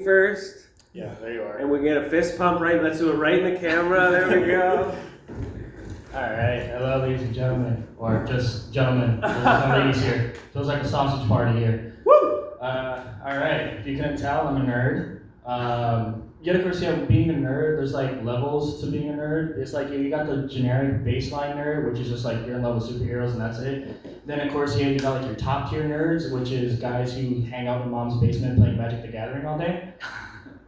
first. Yeah, there you are. And we get a fist pump right. Let's do it right in the camera. There we go. All right. Hello, ladies and gentlemen, or just gentlemen. There's no ladies here. Feels like a sausage party here. Woo! All right. If you couldn't tell, I'm a nerd. Yet of course, being a nerd, there's like levels to being a nerd. It's like you got the generic baseline nerd, which is just like you're in love with superheroes and that's it. Then of course you got like your top tier nerds, which is guys who hang out in mom's basement playing Magic the Gathering all day.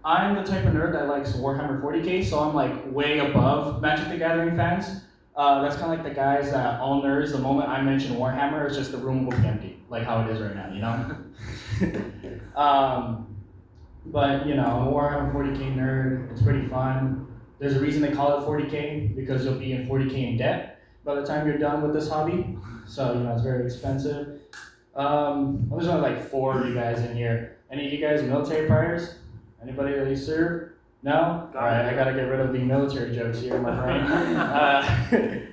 I'm the type of nerd that likes Warhammer 40k, so I'm like way above Magic the Gathering fans. That's kind of like the guys that all nerds, the moment I mention Warhammer, it's just the room will be empty, like how it is right now, you know? But, you know, I'm a Warhammer 40k nerd. It's pretty fun. There's a reason they call it 40k, because you'll be in 40k in debt by the time you're done with this hobby. So, you know, it's very expensive. There's only like 4 of you guys in here. Any of you guys military priors? Anybody that you serve? No? Alright, I gotta get rid of the military jokes here in my brain.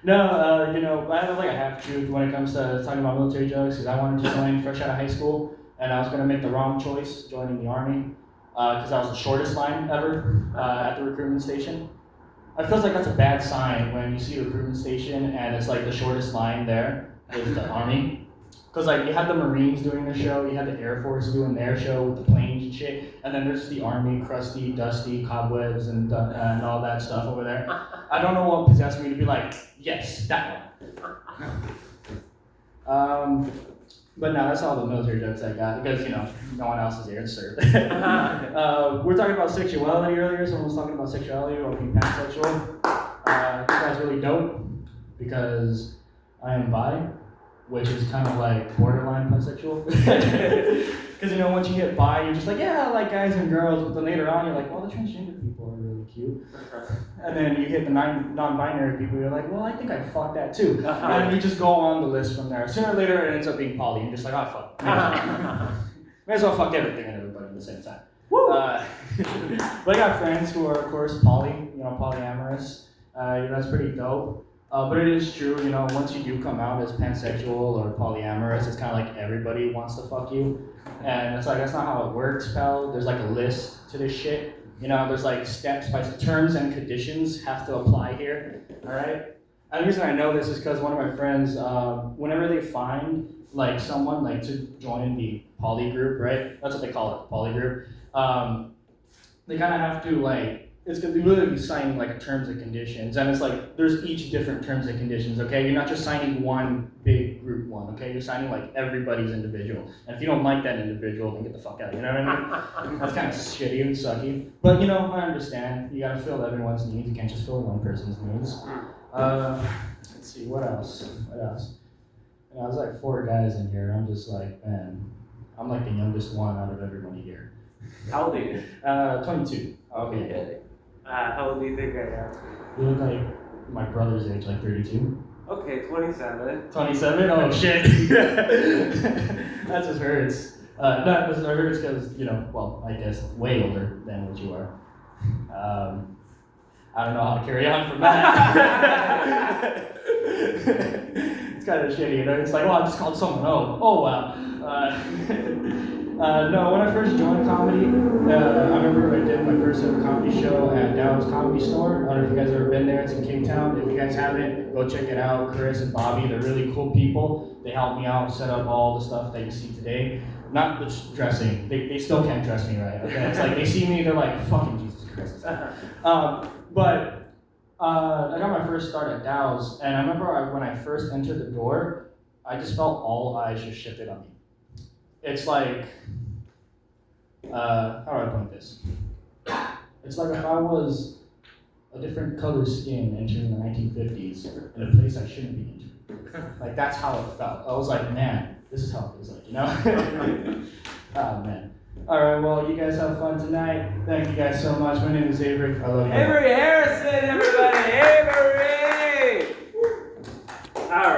No, you know, I have like a half-truth when it comes to talking about military jokes, because I wanted to join fresh out of high school. And I was going to make the wrong choice, joining the Army, because that was the shortest line ever at the recruitment station. It feels like that's a bad sign when you see a recruitment station and it's like the shortest line there is the Army. Because like you had the Marines doing their show, you had the Air Force doing their show with the planes and shit, and then there's the Army, crusty, dusty, cobwebs and all that stuff over there. I don't know what possessed me to be like, yes, that one. But no, that's all the military jokes I got, because, you know, no one else is here to serve. We're talking about sexuality earlier, someone was talking about sexuality or being pansexual. I think that's really dope, because I am bi, which is kind of like borderline pansexual. Because, you know, once you hit bi, you're just like, yeah, I like guys and girls, but then later on, you're like, well, the transgender people are really cute. And then you hit the non-binary people, you're like, well, I think I fucked that too. And you just go on the list from there. Sooner or later, it ends up being poly. You're just like, oh, fuck. May as well fuck everything and everybody at the same time. But I got friends who are, of course, poly, you know, polyamorous. That's pretty dope. But it is true, you know, once you do come out as pansexual or polyamorous, it's kind of like everybody wants to fuck you. And it's like, that's not how it works, pal. There's like a list to this shit. You know, there's like steps by terms and conditions have to apply here, all right? And the reason I know this is because one of my friends, whenever they find like someone like to join the poly group, right? That's what they call it, the poly group. They kind of have to like, it's gonna be really signing like a terms and conditions, and it's like there's each different terms and conditions. Okay, you're not just signing one big group one. Okay, you're signing like everybody's individual. And if you don't like that individual, then get the fuck out. You know what I mean? That's kind of shitty and sucky. But you know, I understand. You gotta fill everyone's needs. You can't just fill one person's needs. Let's see, what else? What else? You know, there's like 4 guys in here. I'm just like, man, I'm like the youngest one out of everybody here. How old are you? 22. Okay. How old do you think I am? You look like my brother's age, like 32. Okay, 27. 27? Oh shit. That just hurts. No, it just hurts because, you know, well, I guess way older than what you are. I don't know how to carry on from that. It's kind of shitty, you know? It's like, well, I just called someone. Oh wow. No, when I first joined comedy, I remember I did my first ever comedy show at Dow's Comedy Store. I don't know if you guys have ever been there. It's in Kingtown. If you guys haven't, go check it out. Chris and Bobby, they're really cool people. They helped me out, set up all the stuff that you see today. Not the dressing. They still can't dress me right. Okay? It's like they see me, they're like, fucking Jesus Christ. But I got my first start at Dow's, and I remember when I first entered the door, I just felt all eyes just shifted on me. It's like, how do I point this? It's like if I was a different color skin entering the 1950s in a place I shouldn't be entering. Like, that's how it felt. I was like, man, this is how it feels like, you know? Oh, man. All right, well, you guys have fun tonight. Thank you guys so much. My name is Avery. I love you. Avery Harrison, everybody. Avery! All right.